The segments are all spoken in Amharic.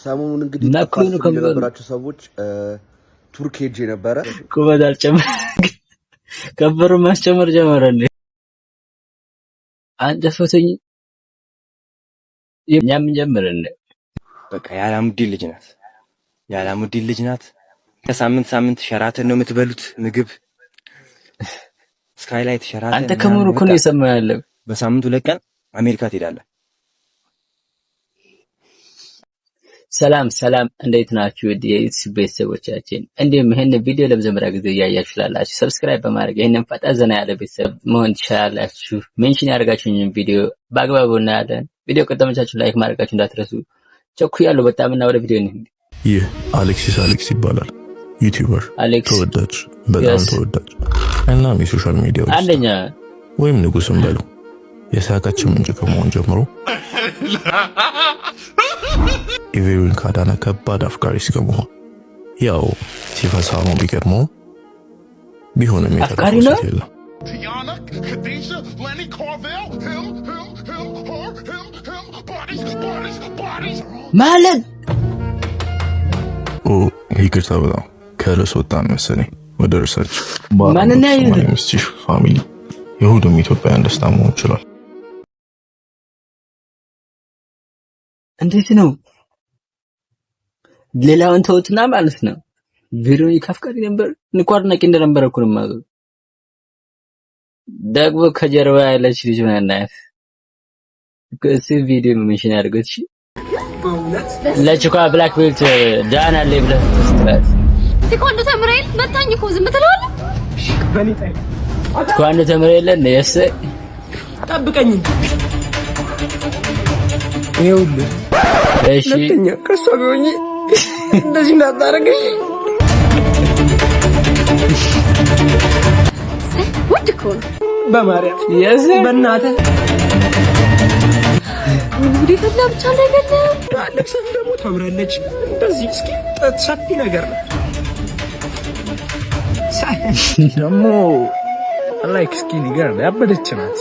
ሰሞኑን እንግዲህ ነክሉን ከነበራችሁ ሰዎች ቱርክ ሄጄ ነበረ። ኩበት አልጨመረ ከበሩ ማስጨመር ጀመረ እንዴ? አንጨፈተኝ የኛም ጀመረ እንዴ? በቃ የአላሙዲ ልጅ ናት። ከሳምንት ሸራተን ነው የምትበሉት ምግብ ስካይላይት ሸራተን። አንተ ከመሆኑ እኮ ነው የሰማው ያለው። በሳምንት 2 ቀን አሜሪካ ትሄዳለህ። ሰላም እንዴት ናችሁ? የዩቲዩብ ቤተሰቦቻችን እንዲሁም ይሄን ቪዲዮ ለመጀመሪያ ጊዜ እያያችሁ ላላችሁ ሰብስክራይብ በማድረግ ይሄንን ፈጣዘና ያለ ቤተሰብ መሆን ትችላላችሁ። ሜንሽን ያደርጋችሁኝ ቪዲዮ በአግባቡ እናያለን። ቪዲዮ ከተመቻችሁ ላይክ ማድረጋችሁ እንዳትረሱ። ቸኩያለሁ በጣም እና ወደ ቪዲዮ እንሂድ። ይህ አሌክስ ይባላል። ዩቲዩበር ተወዳጅ፣ በጣም ተወዳጅ እና የሶሻል ሚዲያ አንደኛ ወይም ንጉስም በሉ የሳቃችን ምንጭ ከመሆን ጀምሮ ኢቬሪን ካዳና ከባድ አፍቃሪ እስከመሆን ያው ሲፈሳ ነው ቢገርመው ቢሆንም የተረፈው የለም። ማለት ይቅርታ በጣም ከርዕስ ወጣን መሰለኝ። ወደ ርዕሳች ማንና ሚስቲሽ ፋሚሊ የሁሉም ኢትዮጵያውያን ደስታ መሆን ይችላል። እንዴት ነው? ሌላውን ተውትና ማለት ነው ቬሮኒካ አፍቃሪ ነበር ንቋርናቂ እንደነበረ እኮ ነው ማለት ደግሞ ከጀርባ ያለች ልጅ ማናት? ከዚህ ቪዲዮ ሜንሽን ያድርጉት። እሺ ለችኳ ብላክ ቤልት ዳና ለብለህ ተስተራት ቴኳንዶ ተምረል መታኝ እኮ ዝም ትላለህ። ቴኳንዶ ተምረል ለነስ ጠብቀኝ ይኸውልህ። እሺ ለተኛ ከሷ ቢሆን እንደዚህ እንዳታረገኝ። ወድ እኮ ነው በማርያም የስ በእናትህ እንግዲህ ፈላ ብቻ እንዳይገለም። አሌክስ ደግሞ ታምራለች። እንደዚህ እስኪ ሰፊ ነገር ነው ደግሞ ላይክ እስኪ ንገር ያበደች ናት።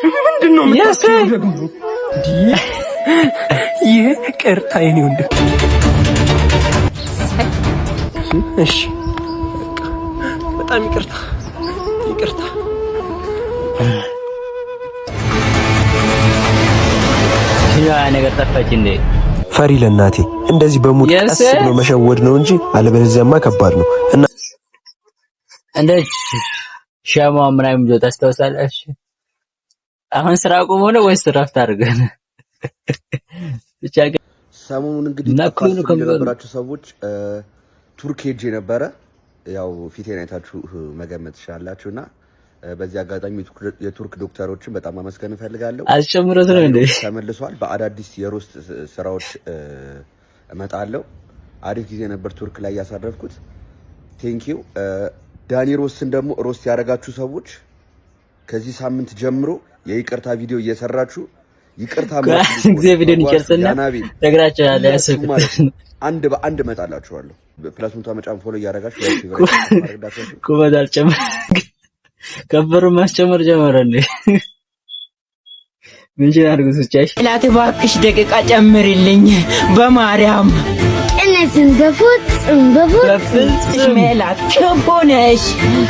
ምንድነው ደግሞ ይሄ ቅርታ የኔ ወንድም። እሺ በጣም ይቅርታ። ያ ነገር ጠፋች እንዴ? ፈሪ ለእናቴ እንደዚህ በሙድ ቀስ ብሎ መሸወድ ነው እንጂ አለበለዚያማ ከባድ ነው። እና እንደ ሻማ ምናምን ብሎ ታስታውሳለሽ? አሁን ስራ ቆሞ ነው ወይስ ረፍት አድርገን? ብቻ ግን ሰሞኑን እንግዲህ ከነበራችሁ ሰዎች ቱርክ ሄጄ ነበረ። ያው ፊቴን አይታችሁ መገመት ትችላላችሁና በዚህ አጋጣሚ የቱርክ ዶክተሮችን በጣም አመስገን እፈልጋለሁ። አስጨምሮት ነው እንዴ? ተመልሷል። በአዳዲስ የሮስት ስራዎች እመጣለሁ። አሪፍ ጊዜ ነበር ቱርክ ላይ ያሳረፍኩት። ቴንኪው። ዳኒ ሮስን ደግሞ ሮስት ያደረጋችሁ ሰዎች ከዚህ ሳምንት ጀምሮ የይቅርታ ቪዲዮ እየሰራችሁ ይቅርታ ማለት እግዚአብሔርን ይጨርስና ነግራችኋለሁ። ያሰብኩት አንድ በአንድ እመጣላችኋለሁ። ፕላስሙታ መጫን ፎሎ እያደረጋችሁ ኩበት አልጨመረ ከበሩ ማስጨመር ጀመረ እንዴ? ምን ያርጉት ብቻሽ ላቴ ባክሽ ደቂቃ ጨምርልኝ በማርያም። እነዚህን በፍጹም ሜላት ክፉ ነሽ።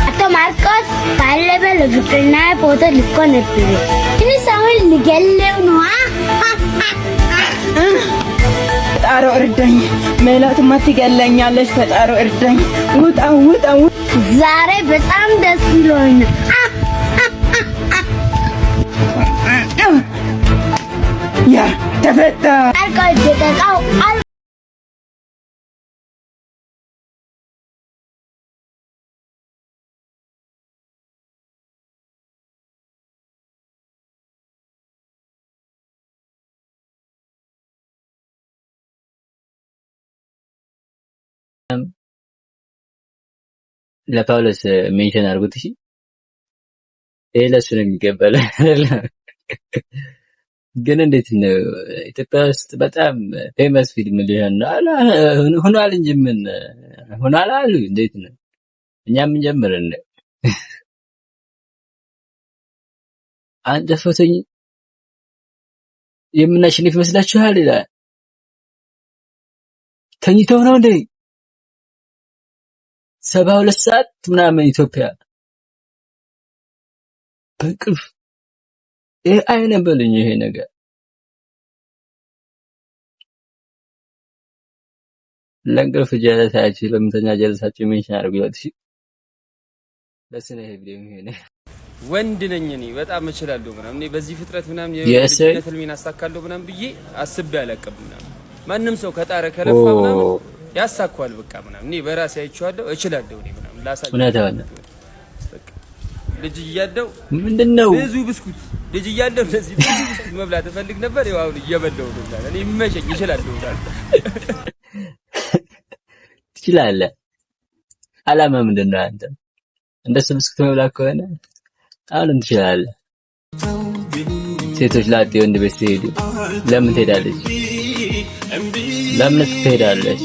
አቶ ማርቆስ ባለበ ለፍቅርና ፎቶ ልኮ ነበር። ትንሽ አሁን ልገለው ነው። ፈጣሪ እርዳኝ። ሜላትማ ትገለኛለች። ፈጣሪ እርዳኝ። ውጣ ዛሬ በጣም ደስ ብሎኛል። ያ ተፈታ አልቃይ ደቃው ለፓውሎስ ሜንሽን አድርጉት። እሺ ይሄ ለሱ ነው የሚገባል። ግን እንዴት ነው ኢትዮጵያ ውስጥ በጣም ፌመስ ፊልም ሊሆን ሆኗል እንጂ ምን ሆኗል አሉ። እንዴት ነው እኛም እንጀምርን አንጨፈተኝ የምናሸንፍ ይመስላችኋል ይላል። ተኝተው ነው እንዴ? 72 ሰዓት ምናምን ኢትዮጵያ በእንቅልፍ ይሄ አይነበልኝ ይሄ ነገር ለእንቅልፍ ጀለሳችሁ ለምተኛ ጀለሳችሁ ሜንሽን አድርጉ። ይወጥሽ ለስነ ይሄ ቪዲዮ ይሄ ወንድ ነኝ እኔ በጣም እችላለሁ ምናምን እኔ በዚህ ፍጥረት ምናምን የልጅነት ህልሜን አሳካለሁ ምናምን ብዬ አስቤ አላውቅም ምናምን ማንም ሰው ከጣረ ከለፋ ምናምን ያሳካዋል በቃ ምናምን እኔ በራሴ አይቼዋለሁ እችላለሁ እኔ ምናምን ላሳየው ልጅ እያለሁ ምንድነው ብዙ ብስኩት ልጅ እያለሁ እንደዚህ ብዙ ብስኩት መብላት እፈልግ ነበር ያው አሁን እየበላሁ ነው ማለት እኔ ይመቸኝ እችላለሁ ማለት ትችላለህ አላማ ምንድነው አንተ እንደሱ ብስኩት መብላት ከሆነ አሁን ትችላለህ ሴቶች ላጤ ወንድ ቤት ሲሄዱ ለምን ትሄዳለች ለምን ትሄዳለች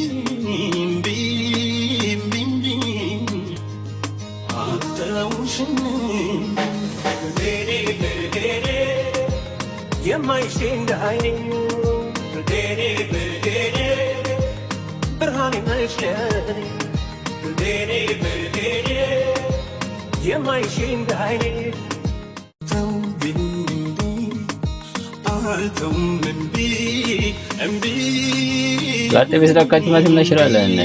ላጤ ቤት ላካችሁ ማለት እናሽራለን እና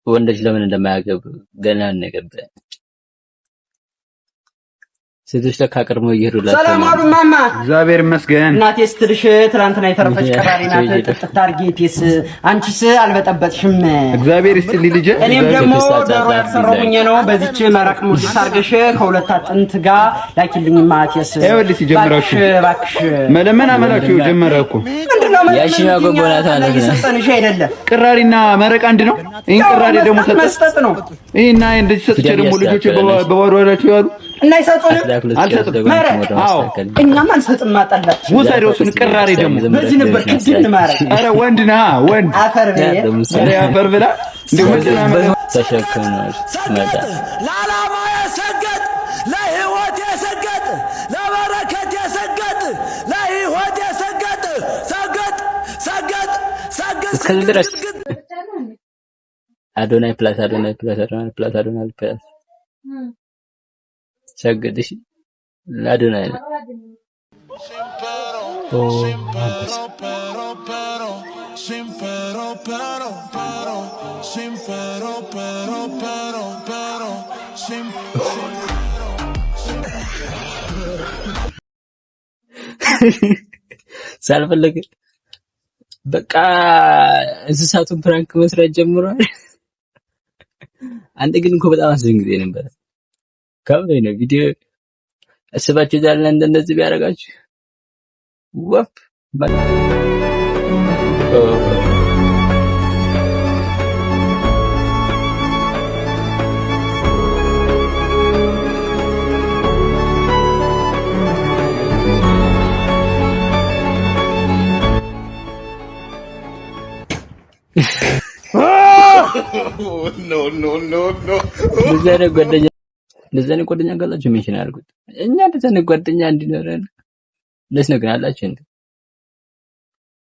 ወንዶች ለምን እንደማያገቡ ገና ነገርኩህ ሴቶች ለካ ቀድሞ እየሄዱላችሁ ሰላም አሉ ማማ እግዚአብሔር ይመስገን እናቴ ስትልሽ ትላንትና የተረፈች ቀራሪ ናት ጥጥት አርጌቴስ አንቺስ አልበጠበጥሽም እግዚአብሔር ይስጥልኝ ልጄ እኔም ደግሞ ዶሮ ያሰራሁኝ ነው በዚች መረቅ ሙድ ታርገሽ ከሁለት አጥንት ጋር ላኪልኝ ማቴስ ይኸውልሽ ጀመራችሁ እባክሽ መለመን አመላችሁ ጀመረ እኮ ያሺያ ጎጎናታ ነው ሰጠንሽ አይደለም ቅራሪና መረቅ አንድ ነው ይሄን ቅራሪ ደግሞ መስጠት ነው ይሄና እንደዚህ ሰጥቼ ደግሞ ልጆች በባዶራቸው ያሉ እና ይሰጡን አልሰጥም አዎ እኛም አንሰጥም ማጠላት ውሰደው እሱን ቅራሪ ደግሞ በዚህ ነበር ክድን ማረግ ኧረ ወንድ ነህ ወንድ አፈር አፈር ብላ ተሸከመሽ መጣ ለዓላማ የሰገጥ ለህይወት የሰገጥ ለበረከት የሰገጥ ለህይወት የሰገጥ ሰገጥ ሰገጥ ሰገጥ እስከዚህ ድረስ አዶናይ ፕላስ አዶናይ ፕላስ አዶናይ ፕላስ አዶናይ ፕላስ ሰገድሽ ለአዶናይ ነው ሳልፈልግ በቃ እንስሳቱን ፕራንክ መስራት ጀምሯል አንተ ግን እኮ በጣም አስደንግጦኝ ነበር ካምሬ ነው ቪዲዮ አስባችሁ ዛሬ እንደዚህ ቢያረጋችሁ ወፍ ኖ ለዛኔ ጓደኛ ጋላችሁ ሜንሽን አድርጉት እኛ ለዛኔ ጓደኛ እንዲኖረን ለስ ነገር አላችሁ እንዴ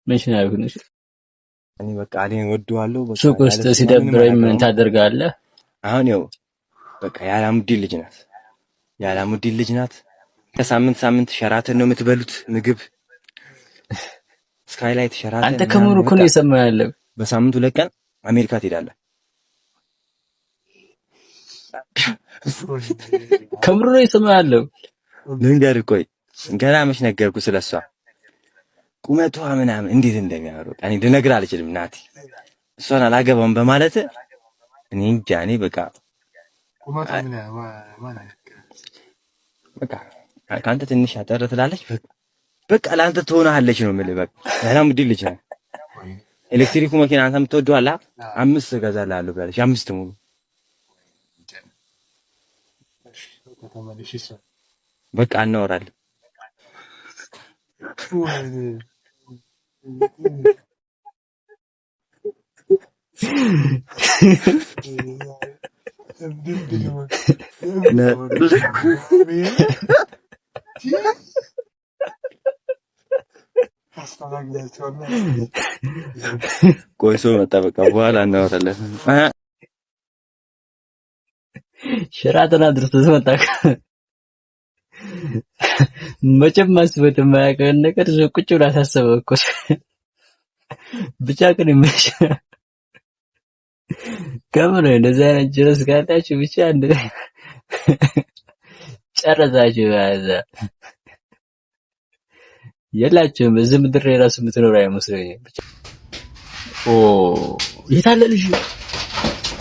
ሜንሽን አድርጉት እኔ በቃ እኔን ወደዋለሁ በቃ ሱቅ ውስጥ ሲደብረኝ ምን ታደርጋለህ አሁን ያው በቃ ያላሙዲ ልጅ ናት ከሳምንት ሳምንት ሸራተን ነው የምትበሉት ምግብ ስካይላይት ሸራተን አንተ ከሞሩ እኮ ነው የሰማው ያለው በሳምንቱ ለቀን አሜሪካ ትሄዳለህ ከምሩ ነው የሰማው ያለው ልንገርህ ቆይ ገና መች ነገርኩህ ስለሷ ቁመቷ ምናምን እንዴት እንደሚያምር እኔ ልነግርህ አልችልም ናቲ እሷን አላገባም በማለት እኔ እንጃ እኔ በቃ ቁመቷ በቃ ካንተ ትንሽ አጠር ትላለች በቃ ላንተ ትሆናለች ነው የምልህ በቃ ያላሙዲ ልጅ ነው ኤሌክትሪኩ መኪና አንተ የምትወደው አለ 5 እገዛልሃለሁ ብላለች። 5 ሙሉ በቃ እናወራለን። ቆይ ሰው መጣ። በቃ በኋላ እናወራለን። ሸራተን አድርሶት መጣ። መቼም ማስበት የማያውቀውን ነገር ቁጭ ብላ ታሰበው እኮ ብቻ ግን ይመሽ ከምር እንደዛ አይነት ጅረስ ካላችሁ ብቻ እንደ ጨረሳችሁ ያዛ የላችሁም። እዚህ ምድር የራሱ የምትኖር አይመስለኝም። ኦ የታለ ልጅ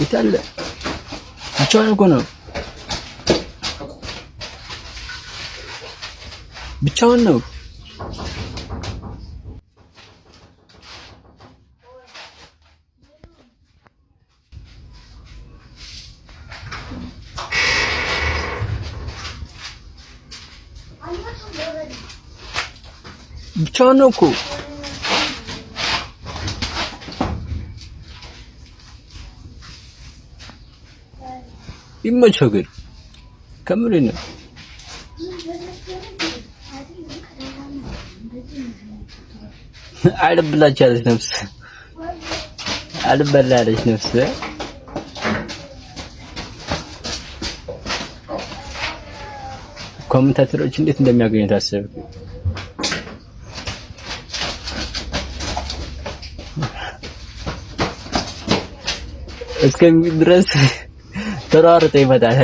የታለ ብቻውን እኮ ነው ብቻውን ነው። ብቻውን ነው እኮ ይመቸው ግን ከምር ነው። አልብላቻለች ነፍስ አልበላለች ነፍስ ኮሜንታተሮች እንዴት እንደሚያገኙ ታሰብ። እስከሚ ድረስ ተሯሩጦ ይመጣል።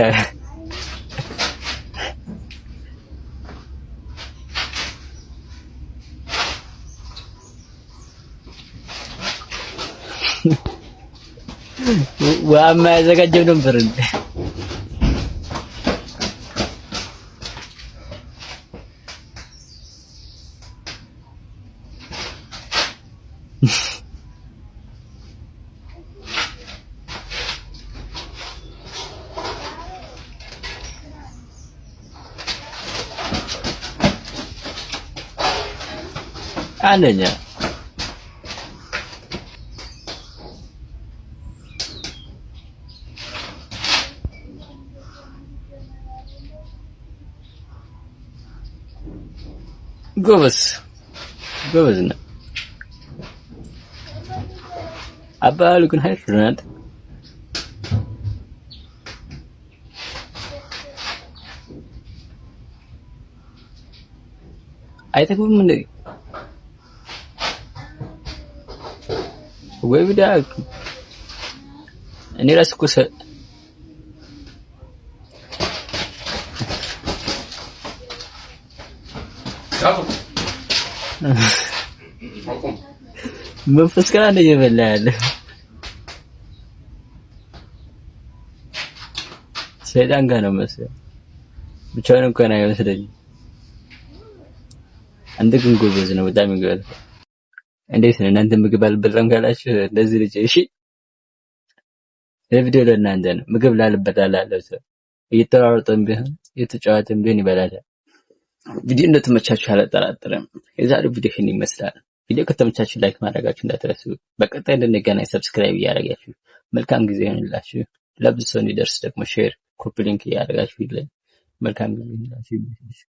ዋማ ያዘጋጀው ነበር እንዴ? አንደኛ ጎበዝ ነው። አባሉ ግን ሀይፍናት አይተኩም እንዴ ወይ ቢዳ እኔ ራስ እኮ መንፈስ ጋር ነው እየበላ ያለ ሰይጣን ጋር ነው መሰለኝ። ብቻውን እንኳን አይመስለኝም። አንተ ግን ጎበዝ ነው፣ በጣም ይገርም። እንዴት ነው እናንተ ምግብ አልበላም ካላችሁ እንደዚህ ልጅ እሺ፣ ለቪዲዮ ለእናንተ ነው። ምግብ ላልበላ ሰው እየተሯሯጠም ቢሆን እየተጫወተም ቢሆን ይበላል። ቪዲዮ እንደተመቻችሁ አልጠራጠርም። የዛሬው ቪዲዮ ይሄን ይመስላል። ቪዲዮ ከተመቻችሁ ላይክ ማድረጋችሁ እንዳትረሱ። በቀጣይ እንድንገናኝ ሰብስክራይብ እያደረጋችሁ መልካም ጊዜ ይሁንላችሁ። ለብዙ ሰው እንዲደርስ ደግሞ ሼር፣ ኮፒ ሊንክ እያደረጋችሁ ይለኝ። መልካም ጊዜ ይሁንላችሁ።